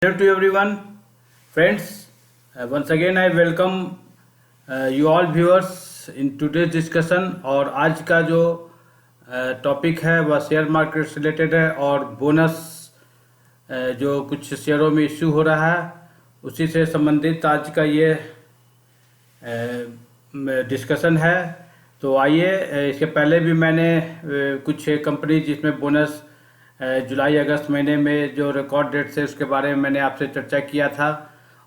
Hello to everyone, friends. Once again, I welcome you all viewers in today's discussion. और आज का जो topic है वह शेयर मार्केट से रिलेटेड है और बोनस जो कुछ शेयरों में इश्यू हो रहा है उसी से संबंधित आज का ये डिस्कशन है। तो आइए, इसके पहले भी मैंने कुछ कंपनी जिसमें बोनस जुलाई अगस्त महीने में जो रिकॉर्ड डेट से उसके बारे में मैंने आपसे चर्चा किया था।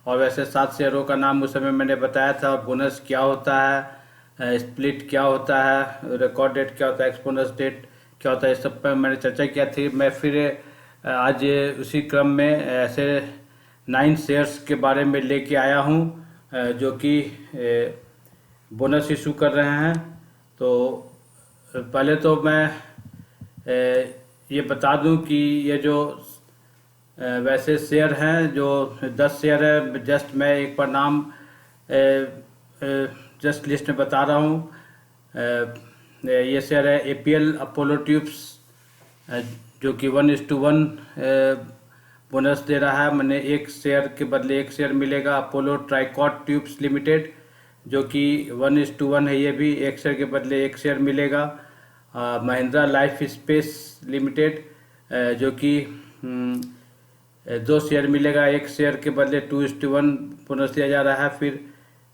और वैसे 7 शेयरों का नाम उस समय मैंने बताया था। बोनस क्या होता है, स्प्लिट क्या होता है, रिकॉर्ड डेट क्या होता है, एक्सपोनस डेट क्या होता है, इस सब पर मैंने चर्चा किया थी। मैं फिर आज उसी क्रम में ऐसे 9 शेयर्स के बारे में लेके आया हूँ जो कि बोनस इशू कर रहे हैं। तो पहले तो मैं ये बता दूं कि ये जो वैसे शेयर हैं जो 10 शेयर है, जस्ट मैं एक बार नाम जस्ट लिस्ट में बता रहा हूँ। ये शेयर है एपीएल अपोलो ट्यूब्स जो कि 1:1 बोनस दे रहा है। मैंने एक शेयर के बदले एक शेयर मिलेगा। अपोलो ट्राइकॉट ट्यूब्स लिमिटेड जो कि 1:1 है, ये भी एक शेयर के बदले एक शेयर मिलेगा। महिंद्रा लाइफ स्पेस लिमिटेड जो कि 2 शेयर मिलेगा, एक शेयर के बदले 2:1 बोनस दिया जा रहा है। फिर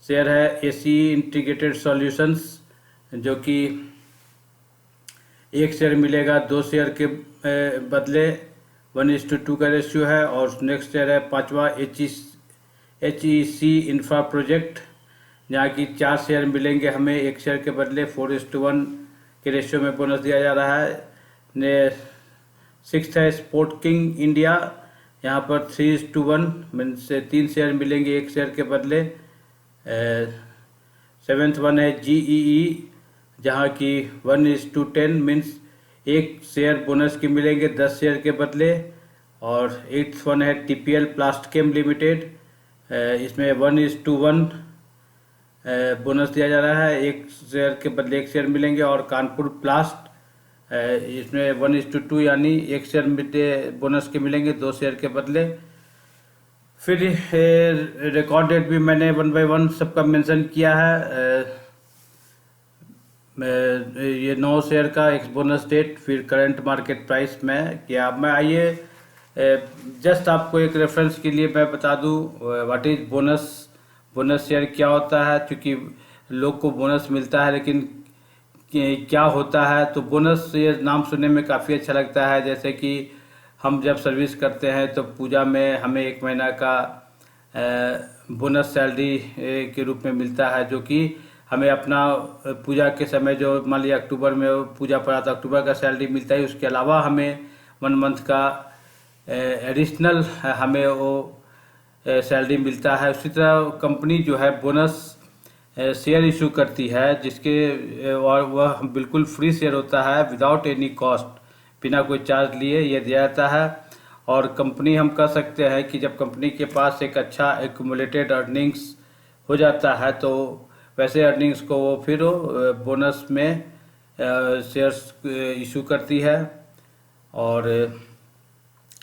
शेयर है एसी इंटीग्रेटेड सॉल्यूशंस जो कि एक शेयर मिलेगा, 2 शेयर के बदले 1:2 का रेशियो है। और नेक्स्ट शेयर है 5वां HEC इंफ्रा प्रोजेक्ट जहाँ की 4 शेयर मिलेंगे हमें, एक शेयर के बदले 4:1 के रेशियो में बोनस दिया जा रहा है। ने 6th है स्पोर्ट किंग इंडिया, यहाँ पर 3:1 मीन्स 3 शेयर मिलेंगे एक शेयर के बदले। 7th वन है GEE जहाँ की 1:10 मीन्स एक शेयर बोनस के मिलेंगे 10 शेयर के बदले। और 8th वन है TPL प्लास्टकेम लिमिटेड, इसमें 1:1 बोनस दिया जा रहा है, एक शेयर के बदले एक शेयर मिलेंगे। और कानपुर प्लास्ट इसमें 1:2 यानी एक शेयर बोनस के मिलेंगे 2 शेयर के बदले। फिर रिकॉर्ड डेट भी मैंने 1 by 1 सबका मेंशन किया है। ये 9 शेयर का एक बोनस डेट, फिर करंट मार्केट प्राइस में किया। मैं आइए जस्ट आपको एक रेफरेंस के लिए मैं बता दूं व्हाट इज बोनस शेयर क्या होता है, क्योंकि लोग को बोनस मिलता है लेकिन क्या होता है। तो बोनस ये नाम सुनने में काफ़ी अच्छा लगता है। जैसे कि हम जब सर्विस करते हैं तो पूजा में हमें 1 महीना का बोनस सैलरी के रूप में मिलता है, जो कि हमें अपना पूजा के समय जो मान लिया अक्टूबर में पूजा पड़ा तो अक्टूबर का सैलरी मिलता है। उसके अलावा हमें 1 मंथ का एडिशनल हमें वो सैलरी मिलता है। उसी तरह कंपनी जो है बोनस शेयर इशू करती है जिसके और वह बिल्कुल फ्री शेयर होता है, विदाउट एनी कॉस्ट, बिना कोई चार्ज लिए ये दिया जाता है। और कंपनी हम कह सकते हैं कि जब कंपनी के पास एक अच्छा एक्यूमुलेटेड अर्निंग्स हो जाता है तो वैसे अर्निंग्स को वो फिर बोनस में शेयर्स इशू करती है। और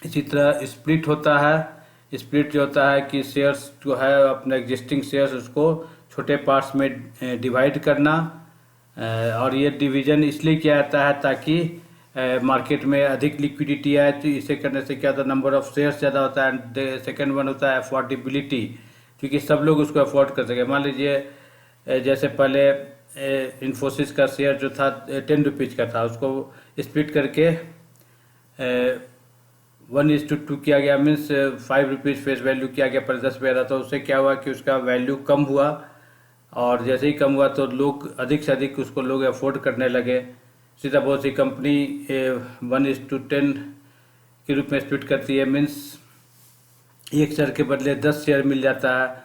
इसी तरह स्प्लिट होता है। स्प्लिट जो होता है कि शेयर्स जो है अपने एग्जिस्टिंग शेयर्स उसको छोटे पार्ट्स में डिवाइड करना। और ये डिवीज़न इसलिए किया जाता है ताकि मार्केट में अधिक लिक्विडिटी आए। तो इसे करने से क्या होता है, नंबर ऑफ शेयर्स ज़्यादा होता है। सेकेंड वन होता है अफोर्डेबिलिटी, क्योंकि सब लोग उसको अफोर्ड कर सके। मान लीजिए जैसे पहले इन्फोसिस का शेयर जो था 10 रुपीज़ का था, उसको स्प्लिट करके 1:2 किया गया, मीन्स 5 रुपीज़ फेस वैल्यू किया गया पर 10 पैसा। तो उससे क्या हुआ कि उसका वैल्यू कम हुआ, और जैसे ही कम हुआ तो लोग अधिक से अधिक उसको लोग अफोर्ड करने लगे। सीधा बहुत सी कंपनी 1:10 के रूप में स्प्लिट करती है, मीन्स एक शेयर के बदले 10 शेयर मिल जाता है।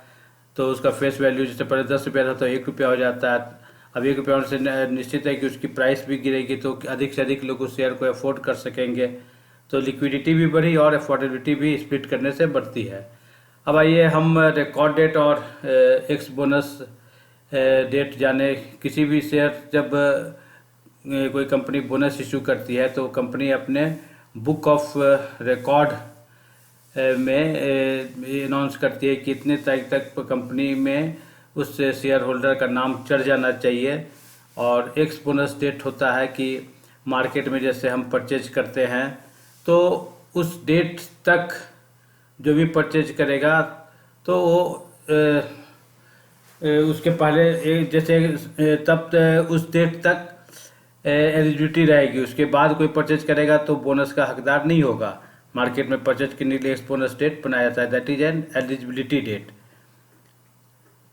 तो उसका फेस वैल्यू जैसे पहले 10 रुपया था तो 1 रुपया हो जाता है। अब 1 रुपया से निश्चित है कि उसकी प्राइस भी गिरेगी, तो अधिक से अधिक लोग उस शेयर को अफोर्ड कर सकेंगे। तो लिक्विडिटी भी बढ़ी और अफोर्डेबिलिटी भी स्प्लिट करने से बढ़ती है। अब आइए हम रिकॉर्ड डेट और एक्स बोनस डेट जाने। किसी भी शेयर जब कोई कंपनी बोनस इशू करती है तो कंपनी अपने बुक ऑफ रिकॉर्ड में अनाउंस करती है कि इतने तारीख तक कंपनी में उस शेयर होल्डर का नाम चढ़ जाना चाहिए। और एक्स बोनस डेट होता है कि मार्केट में जैसे हम परचेज करते हैं तो उस डेट तक जो भी परचेज करेगा तो वो उसके पहले जैसे उस डेट तक एलिजिबिलिटी रहेगी। उसके बाद कोई परचेज करेगा तो बोनस का हकदार नहीं होगा। मार्केट में परचेज करने के लिए एक्स बोनस डेट बनाया जाता है, that is an eligibility date.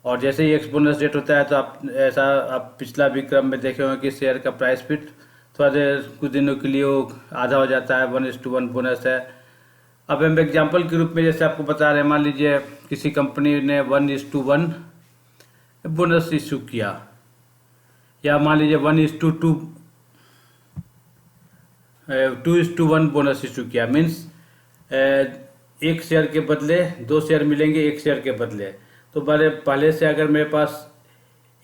और जैसे ही एक्स बोनस डेट होता है तो आप पिछला भी क्रम में देखे होंगे कि शेयर का प्राइस फिर थोड़ा देर कुछ दिनों के लिए वो आधा हो जाता है, 1:1 बोनस है। अब हम एग्जाम्पल के रूप में जैसे आपको बता रहे हैं, मान लीजिए किसी कंपनी ने 1:1 बोनस इशू किया, या मान लीजिए 2:1 बोनस इशू किया। मीन्स एक शेयर के बदले 2 शेयर मिलेंगे, एक शेयर के बदले। तो पहले से अगर मेरे पास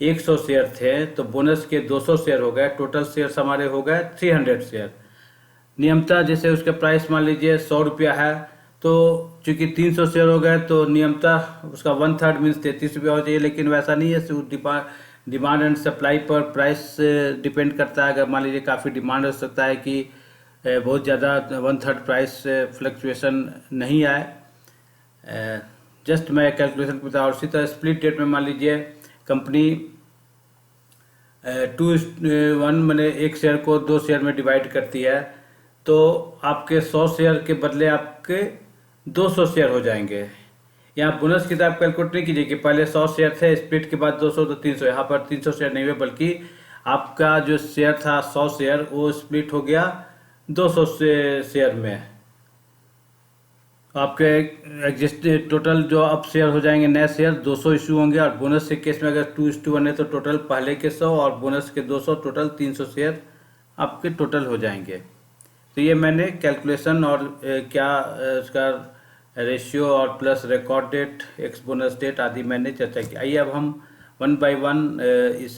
100 शेयर थे तो बोनस के 200 शेयर हो गए, टोटल शेयर हमारे हो गए 300 शेयर। नियमतः जैसे उसका प्राइस मान लीजिए 100 रुपया है, तो चूंकि 300 शेयर हो गए तो नियमतः उसका 1/3 मीन्स 33 रुपया हो चाहिए। लेकिन वैसा नहीं है, डिमांड एंड सप्लाई पर प्राइस डिपेंड करता है। अगर मान लीजिए काफ़ी डिमांड हो सकता है कि बहुत ज़्यादा 1/3 प्राइस फ्लक्चुएशन नहीं आए। जस्ट मैं कैलकुलेशन बता। और इसी तरह स्प्लिट डेट में मान लीजिए कंपनी 2:1 मैंने एक शेयर को 2 शेयर में डिवाइड करती है, तो आपके 100 शेयर के बदले आपके 200 शेयर हो जाएंगे। यहाँ बोनस की आप कैलकुलेट नहीं कीजिए कि पहले 100 शेयर थे, स्प्लिट के बाद 200 तो 300। यहाँ पर 300 शेयर नहीं हुए, बल्कि आपका जो शेयर था 100 शेयर वो स्प्लिट हो गया 200 शेयर में। आपके एग्जिस्ट टोटल जो अब शेयर हो जाएंगे, नए शेयर 200 इशू होंगे। और बोनस के केस में अगर 2:1 है तो टोटल पहले के 100 और बोनस के 200, टोटल 300 शेयर आपके टोटल हो जाएंगे। तो ये मैंने कैलकुलेशन और क्या उसका रेशियो और plus record date, ex bonus date आदि मैंने चर्चा की। आइए अब हम 1 बाय 1 इस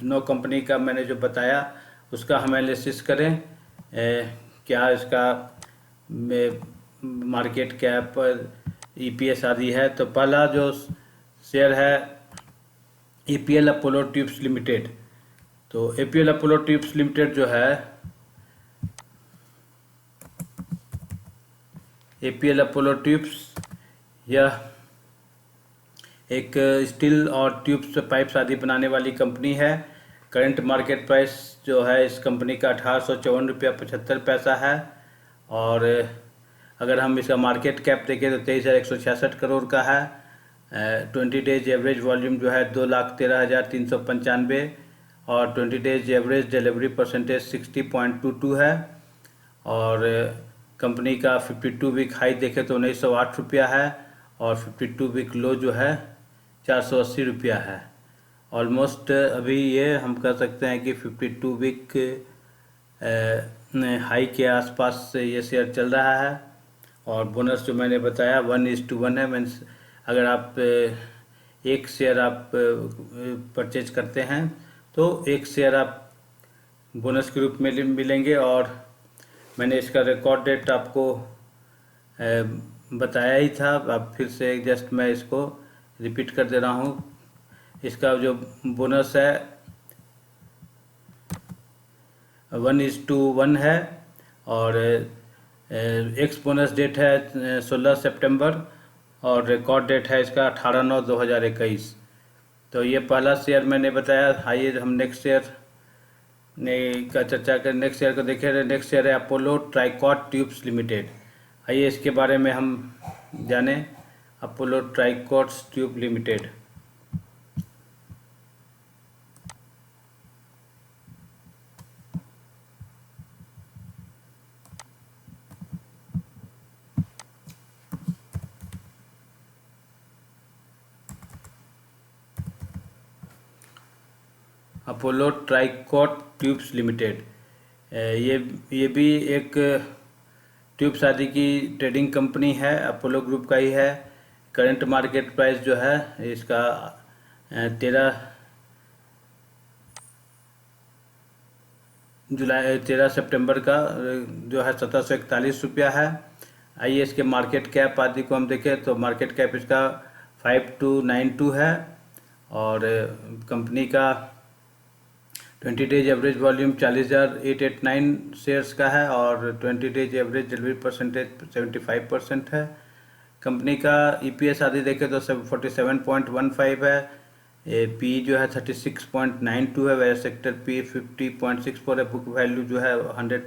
नो कंपनी का मैंने जो बताया उसका हम एनालिसिस करें। क्या इसका मार्केट कैप, ईपीएस आदि है। तो पहला जो शेयर है एपीएल अपोलो ट्यूब्स लिमिटेड। तो एपीएल अपोलो ट्यूब्स लिमिटेड जो है, एपीएल अपोलो ट्यूब्स यह एक स्टील और ट्यूब्स, पाइप्स आदि बनाने वाली कंपनी है। करंट मार्केट प्राइस जो है इस कंपनी का 1854.75 है। और अगर हम इसका मार्केट कैप देखें तो 23,166 करोड़ का है। 20 डेज एवरेज वॉल्यूम जो है 2,13,395 और 20 डेज एवरेज डिलीवरी परसेंटेज 60.22 है। और कंपनी का 52 वीक हाई देखे तो 1908 रुपया है और 52 वीक लो जो है 480 रुपया है। ऑलमोस्ट अभी ये हम कह सकते हैं कि 52 वीक हाई के आसपास ये शेयर चल रहा है। और बोनस जो मैंने बताया 1:1 है। मीन्स अगर आप एक शेयर आप परचेज करते हैं तो एक शेयर आप बोनस के रूप में मिलेंगे। और मैंने इसका रिकॉर्ड डेट आपको बताया ही था, अब फिर से जस्ट मैं इसको रिपीट कर दे रहा हूँ। इसका जो बोनस है 1:1 है और एक्स बोनस डेट है 16 सितंबर और रिकॉर्ड डेट है इसका 18/9/2021। तो ये पहला शेयर मैंने बताया। आइए हम नेक्स्ट शेयर का चर्चा करें। नेक्स्ट शेयर को देखें। नेक्स्ट शेयर है अपोलो ट्राइकॉट ट्यूब्स लिमिटेड। आइए इसके बारे में हम जानें। Apollo Tricoat tube limited. Apollo Tricoat tubes limited, ये भी एक ट्यूब्स आदि की ट्रेडिंग कंपनी है, अपोलो ग्रुप का ही है। करंट मार्केट प्राइस जो है इसका 13 सितंबर का जो है 1741 रुपया है। आइए इसके मार्केट कैप आदि को हम देखें तो मार्केट कैप इसका 5292 है। और कंपनी का 20 डेज एवरेज वॉल्यूम 40,889 शेयर्स का है और 20 डेज एवरेज डिलीवरी परसेंटेज 75% है। कंपनी का ईपीएस आदि देखें तो 47.15 है। पी जो है 36.92 है। वेयर सेक्टर पी 50.64 है। बुक वैल्यू जो है 100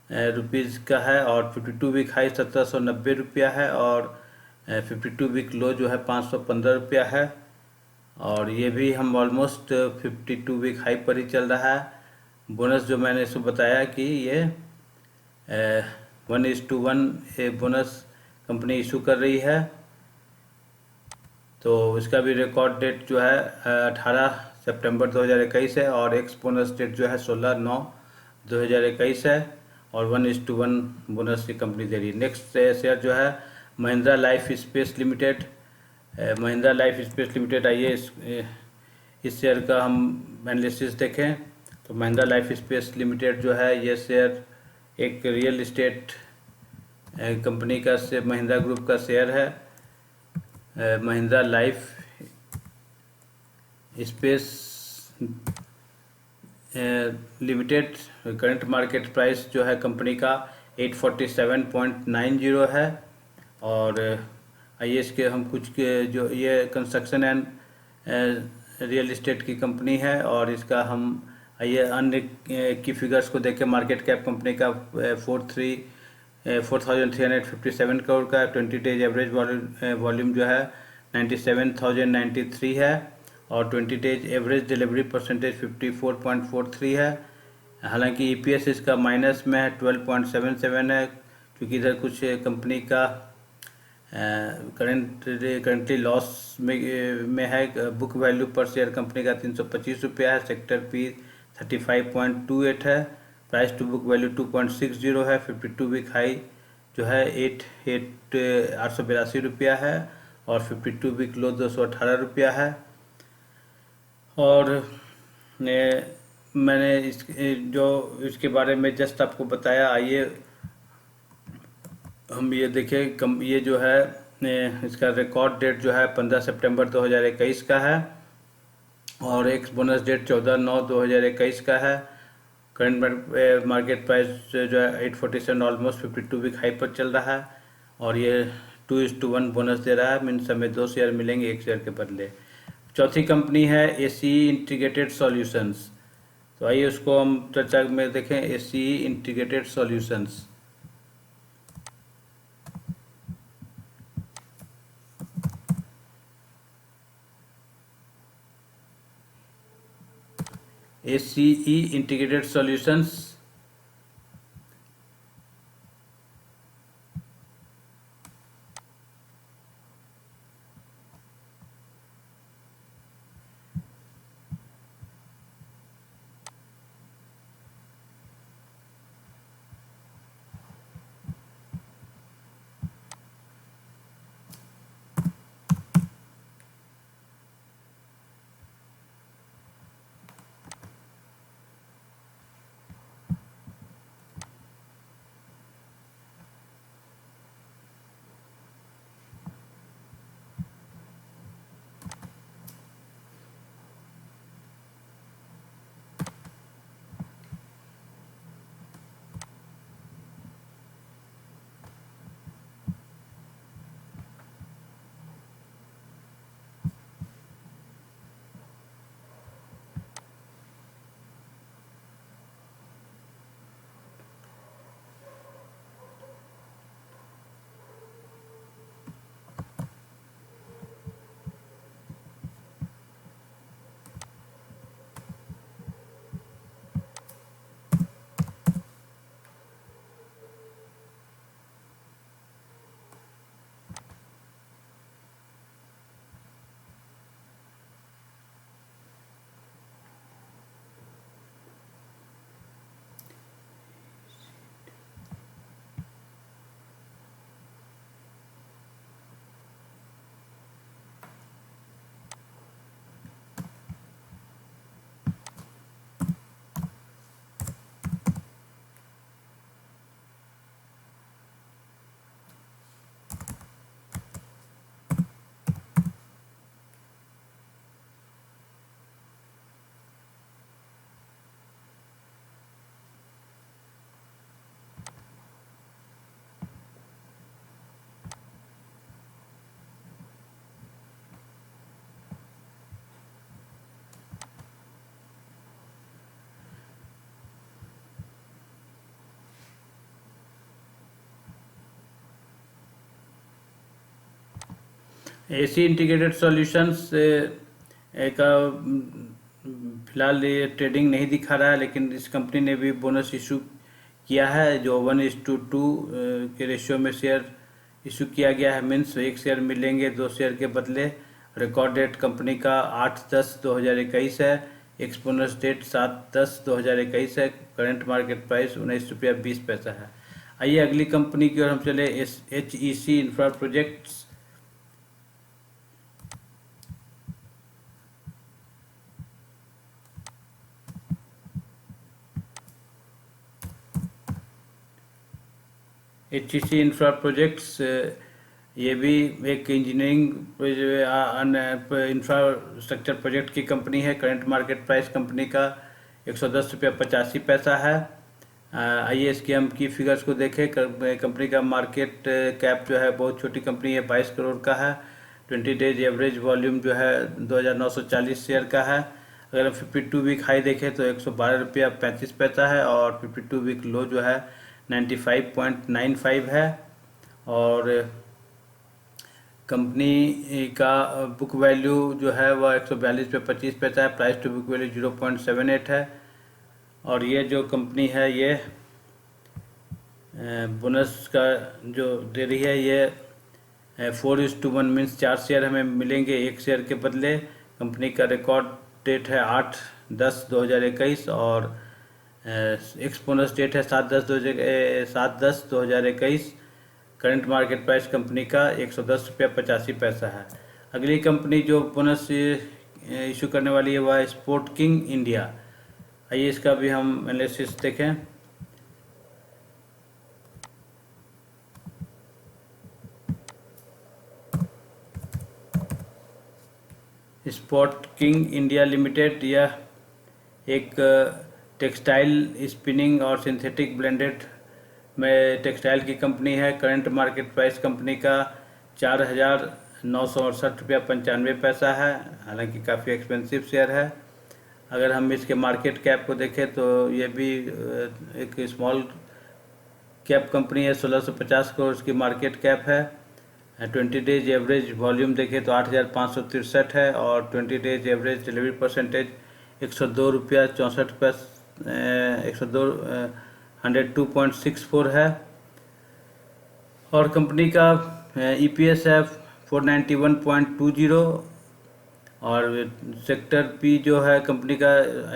रुपीज़ का है और 52 वीक हाई 1790 रुपया है और 52 वीक लो जो है 515 रुपया है। और ये भी हम ऑलमोस्ट 52 वीक हाई पर ही चल रहा है। बोनस जो मैंने इसको बताया कि ये 1:1 बोनस कंपनी इशू कर रही है। तो इसका भी रिकॉर्ड डेट जो है 18 सितंबर 2021 है और एक्स बोनस डेट जो है 16/9/2021 है और 1:1 बोनस की कंपनी दे रही है। नेक्स्ट शेयर जो है Mahindra life space limited. Mahindra life space limited, आइए इस शेयर का हम एनालिसिस देखें तो महिंद्रा लाइफ स्पेस लिमिटेड जो है ये शेयर एक रियल इस्टेट कंपनी का से महिंद्रा ग्रुप का शेयर है। Mahindra life space limited current market price जो है कंपनी का 847.90 है। और आइए इसके हम कुछ के जो ये कंस्ट्रक्शन एंड रियल इस्टेट की कंपनी है और इसका हम आइए अन्य की फिगर्स को देखें। मार्केट कैप कंपनी का 4,357 करोड़ का। 20 डेज एवरेज वॉल्यूम जो है 97,093 है और 20 डेज एवरेज डिलीवरी परसेंटेज 54.43 है। हालांकि ईपीएस इसका माइनस में है 12.77 है क्योंकि इधर कुछ कंपनी का करंटली लॉस में है। बुक वैल्यू पर शेयर कंपनी का 325 रुपया है। सेक्टर पी 35.28 है। प्राइस टू बुक वैल्यू 2.60 है। 52 वीक हाई जो है 882 रुपया है और 52 वीक लो 218 रुपया है। और मैंने जो इसके बारे में जस्ट आपको बताया। आइए हम ये देखें ये जो है इसका रिकॉर्ड डेट जो है 15 सितंबर 2021 का है और एक्स बोनस डेट 14/9/2021 का है। करंट मार्केट प्राइस जो है 847 ऑलमोस्ट 52 वीक हाई पर चल रहा है और ये 2:1 बोनस दे रहा है। मीन्स हमें 2 शेयर मिलेंगे 1 शेयर के बदले। चौथी कंपनी है एसीई इंटीग्रेटेड सॉल्यूशंस। तो आइए उसको हम चर्चा में देखें। ACE integrated solutions ACE integrated solutions AC integrated solutions का फिलहाल ये ट्रेडिंग नहीं दिखा रहा है, लेकिन इस कंपनी ने भी बोनस इशू किया है जो 1:2 के रेशियो में शेयर इशू किया गया है। मीन्स एक शेयर मिलेंगे 2 शेयर के बदले। रिकॉर्ड डेट कंपनी का 8/10/2021 है। एक्सपोनेंस डेट 7/10/2021 है। करंट मार्केट प्राइस ₹19.20 है। आइए अगली कंपनी की ओर हम चले, HEC infra projects. HEC infra projects ये भी एक इंजीनियरिंग इंफ्रास्ट्रक्चर प्रोजेक्ट की कंपनी है। करंट मार्केट प्राइस कंपनी का ₹110.85 है। आइए इसके हम की फिगर्स को देखें। कंपनी का मार्केट कैप जो है बहुत छोटी कंपनी है, 22 करोड़ का है। 20 डेज एवरेज वॉल्यूम जो है 2940 शेयर का है। अगर हम 52 वीक हाई देखें तो ₹112.35 है और 52 वीक लो जो है 95.95 है। और कंपनी का बुक वैल्यू जो है वह ₹142.25 है। प्राइस टू बुक वैल्यू 0.78 है। और ये जो कंपनी है ये बोनस का जो दे रही है ये 4:1 मीन्स 4 शेयर हमें मिलेंगे एक शेयर के बदले। कंपनी का रिकॉर्ड डेट है 8/10/2021 और एक्सपोनेंस डेट है 7/10/2021। करंट मार्केट प्राइस कंपनी का ₹110.85 है। अगली कंपनी जो बोनस इशू करने वाली है वह स्पोर्ट किंग इंडिया। आइए इसका भी हम एनालिसिस देखें। स्पोर्ट किंग इंडिया लिमिटेड यह एक टेक्सटाइल स्पिनिंग और सिंथेटिक ब्लेंडेड में टेक्सटाइल की कंपनी है। करंट मार्केट प्राइस कंपनी का ₹4,968.95 है। हालांकि काफ़ी एक्सपेंसिव शेयर है। अगर हम इसके मार्केट कैप को देखें तो ये भी एक स्मॉल कैप कंपनी है। 1650 करोड़ इसकी मार्केट कैप है। 20 डेज एवरेज वॉल्यूम देखें तो 8,563 है और 20 डेज एवरेज डिलीवरी परसेंटेज ₹102.64 है। और कंपनी का EPS है 491.20 और सेक्टर पी जो है कंपनी का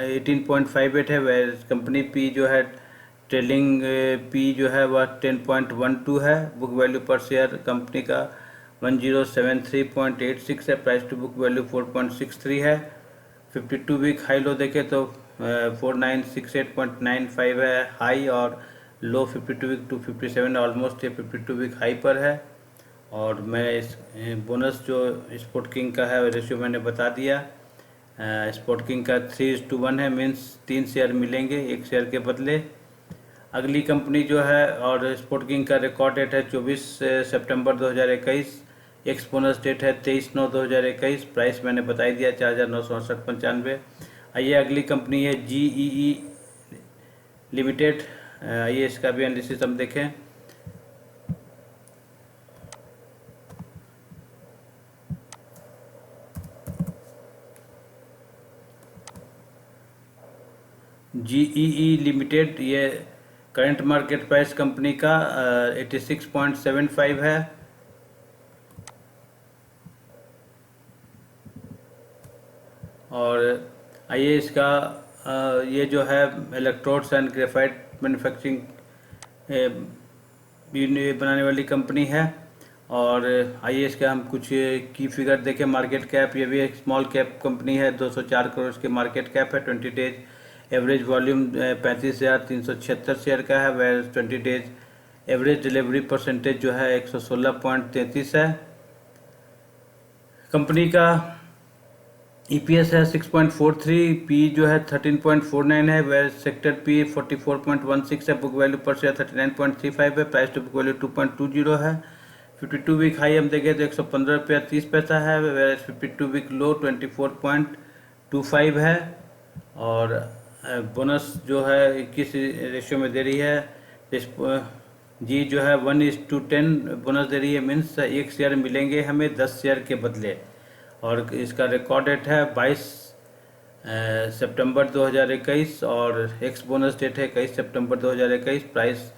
18.58 है। वह कंपनी पी जो है ट्रेलिंग पी जो है वह 10.12 है। बुक वैल्यू पर शेयर कंपनी का 1073.86 है। प्राइस टू बुक वैल्यू 4.63 है। 52 वीक हाई लो देखें तो 4968.95 है हाई और लो 52 वीक 257 ऑलमोस्ट ये 52 वीक हाई पर है। और मैं इस बोनस जो स्पोर्ट किंग का है रेशियो मैंने बता दिया। स्पोर्ट किंग का 3:1 है। मीन्स 3 शेयर मिलेंगे एक शेयर के बदले। अगली कंपनी जो है और स्पोर्ट किंग का रिकॉर्ड डेट है 24 सितंबर 2021। एक्सपोनेंस डेट है 23/9/2021। प्राइस मैंने बताई दिया 4,968.95। आइए अगली कंपनी है GEE लिमिटेड। आइए इसका भी एनालिसिस हम देखें। GEE लिमिटेड ये करंट मार्केट प्राइस कंपनी का 86.75 है। और आइए इसका ये जो है इलेक्ट्रोड्स एंड ग्रेफाइट मैन्युफैक्चरिंग बनाने वाली कंपनी है। और आइए इसका हम कुछ की फिगर देखें। मार्केट कैप ये भी एक स्मॉल कैप कंपनी है। 204 करोड़ की मार्केट कैप है। 20 डेज एवरेज वॉल्यूम 35,376 शेयर का है। वह 20 डेज एवरेज डिलीवरी परसेंटेज जो है 116.33 है। कंपनी का EPS है 6.43। पी जो है 13.49 है। वह सेक्टर पी 44.16 है। बुक वैल्यू पर शेयर 39.35 है। प्राइस टू बुक वैल्यू 2.20 है। 52 वीक हाई हम देखें तो ₹115.30 है। वह 52 वीक लो 24.25 है। और बोनस जो है 21 रेशियो में दे रही है। जी जो है 1:10 बोनस दे रही है, मीन्स 1 शेयर मिलेंगे हमें 10 शेयर के बदले। और इसका रिकॉर्ड डेट है 22 सितंबर 2021 और एक्स बोनस डेट है 21 सितंबर 2021। प्राइस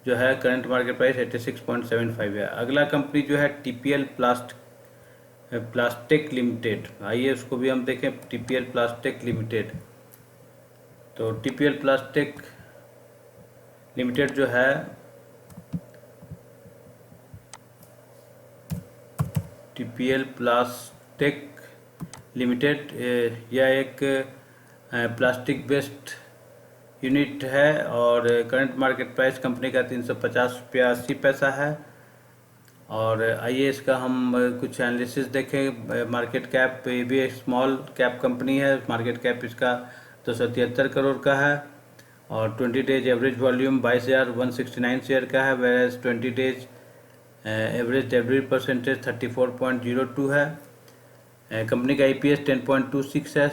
जो है करंट मार्केट प्राइस 86.75 है। अगला कंपनी जो है टीपीएल प्लास्टिक लिमिटेड, आइए उसको भी हम देखें। टीपीएल प्लास्टिक लिमिटेड, तो टीपीएल प्लास्टिक लिमिटेड जो है टीपीएल प्लास्टिक लिमिटेड, यह एक प्लास्टिक बेस्ड यूनिट है और करंट मार्केट प्राइस कंपनी का 350 रुपया 80 पैसा है। और आइए इसका हम कुछ एनालिसिस देखें। मार्केट कैप, ये भी एक स्मॉल कैप कंपनी है, मार्केट कैप इसका 273 करोड़ का है और 20 डेज एवरेज वॉल्यूम 22,169 शेयर का है, वेराज 20 डेज एवरेज डिलीवरी परसेंटेज 34.02 है। कंपनी का ईपीएस 10.26 है।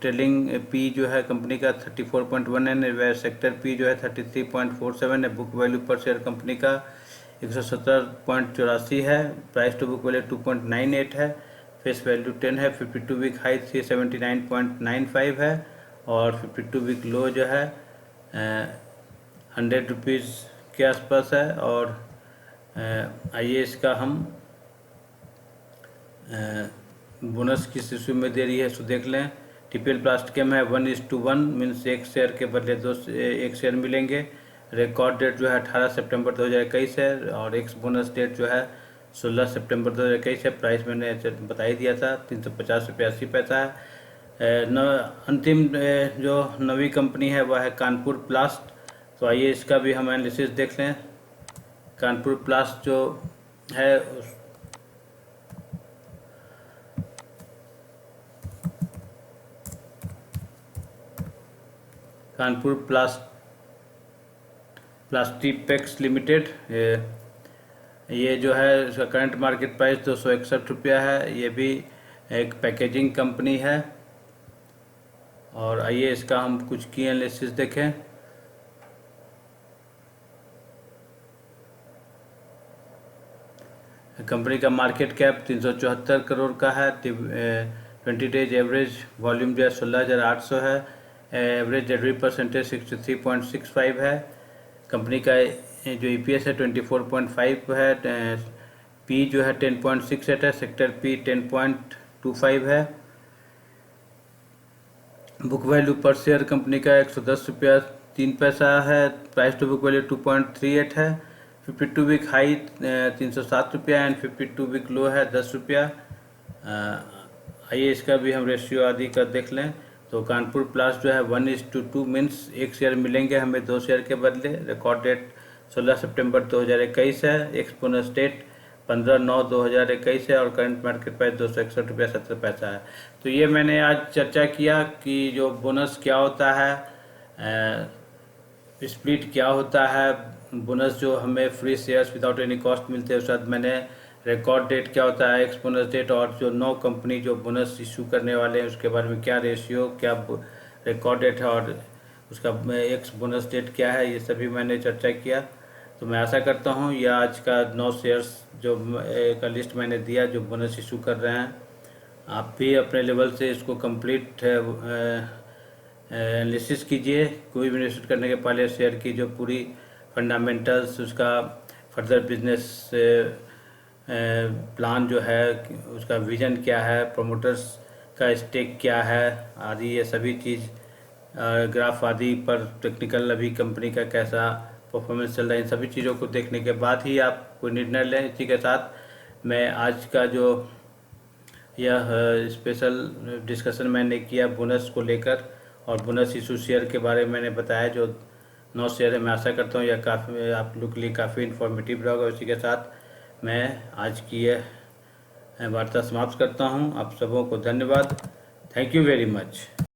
ट्रेलिंग पी जो है कंपनी का 34.1 है, सेक्टर पी जो है 33.47 है। बुक वैल्यू पर शेयर कंपनी का 117.84 है। प्राइस टू बुक वैल्यू 2.98 है। फेस वैल्यू 10 है। 52 वीक हाई 379.95 है और 52 वीक लो जो है 100 रुपीज़ के आसपास है। और आइए इसका हम बोनस किस इशू में दे रही है इसको देख लें। टीपीएल प्लास्टिकम है 1:1, मीन्स 1 शेयर के बदले 1 शेयर मिलेंगे। रिकॉर्ड डेट जो है 18 सितंबर 2021 है और एक्स बोनस डेट जो है 16 सितंबर 2021 है। प्राइस मैंने बता ही दिया था, 350 रुपया 80 पैसा है। अंतिम जो नवी कंपनी है वह है कानपुर प्लास्ट, तो आइए इसका भी हम एनालिसिस देख लें। कानपुर प्लास्ट जो है कानपुर प्लास्टिपेक्स लिमिटेड, ये जो है इसका करंट मार्केट प्राइस 261 रुपया है। ये भी एक पैकेजिंग कंपनी है। और आइए इसका हम कुछ की एनालिसिस देखें। कंपनी का मार्केट कैप 374 करोड़ का है। 20 डेज एवरेज वॉल्यूम जो है 16,800 है। एवरेज डिलीवरी परसेंटेज 63.65 है। कंपनी का जो ईपीएस है 24.5 है। पी जो है 10.68 है। सेक्टर पी 10.25 है। बुक वैल्यू पर शेयर कंपनी का 110 रुपया 3 पैसा है। प्राइस टू बुक वैल्यू 2.38 है। 52 वीक हाई 307 रुपया एंड 52 वीक लो है 10 रुपया। आइए इसका भी हम रेशियो आदि का देख लें। तो कानपुर प्लास जो है 1:2, मीन्स 1 शेयर मिलेंगे हमें 2 शेयर के बदले। रिकॉर्ड डेट 16 सितंबर 2021 है। एक्स बोनस डेट 15/9/2021 है और करंट मार्केट प्राइस 261 रुपया 70 पैसा है। तो ये मैंने आज चर्चा किया कि जो बोनस क्या होता है, स्प्लिट क्या होता है, बोनस जो हमें free shares without any cost मिलते हैं, उसके बाद मैंने रिकॉर्ड डेट क्या होता है, एक्स बोनस डेट, और जो 9 कंपनी जो बोनस इशू करने वाले हैं उसके बारे में क्या रेशियो, क्या रिकॉर्ड डेट है और उसका एक्स बोनस डेट क्या है, ये सभी मैंने चर्चा किया। तो मैं आशा करता हूँ यह आज का 9 शेयर्स जो का लिस्ट मैंने दिया जो बोनस इशू कर रहे हैं, आप भी अपने लेवल से इसको कंप्लीट एनालिसिस कीजिए। कोई भी इन्वेस्ट करने के पहले शेयर की जो पूरी फंडामेंटल्स, उसका फर्दर बिजनेस प्लान जो है, उसका विजन क्या है, प्रोमोटर्स का स्टेक क्या है आदि, ये सभी चीज़ ग्राफ आदि पर टेक्निकल अभी कंपनी का कैसा परफॉर्मेंस चल रहा है, इन सभी चीज़ों को देखने के बाद ही आप कोई निर्णय लें। इसी के साथ मैं आज का जो यह स्पेशल डिस्कशन मैंने किया बोनस को लेकर और बोनस इशू शेयर के बारे में मैंने बताया जो 9 शेयर है, मैं आशा करता हूँ यह काफ़ी आप लोग के लिए काफ़ी इन्फॉर्मेटिव रहा होगा। इसी के साथ मैं आज की यह वार्ता समाप्त करता हूँ। आप सबों को धन्यवाद। Thank you very much.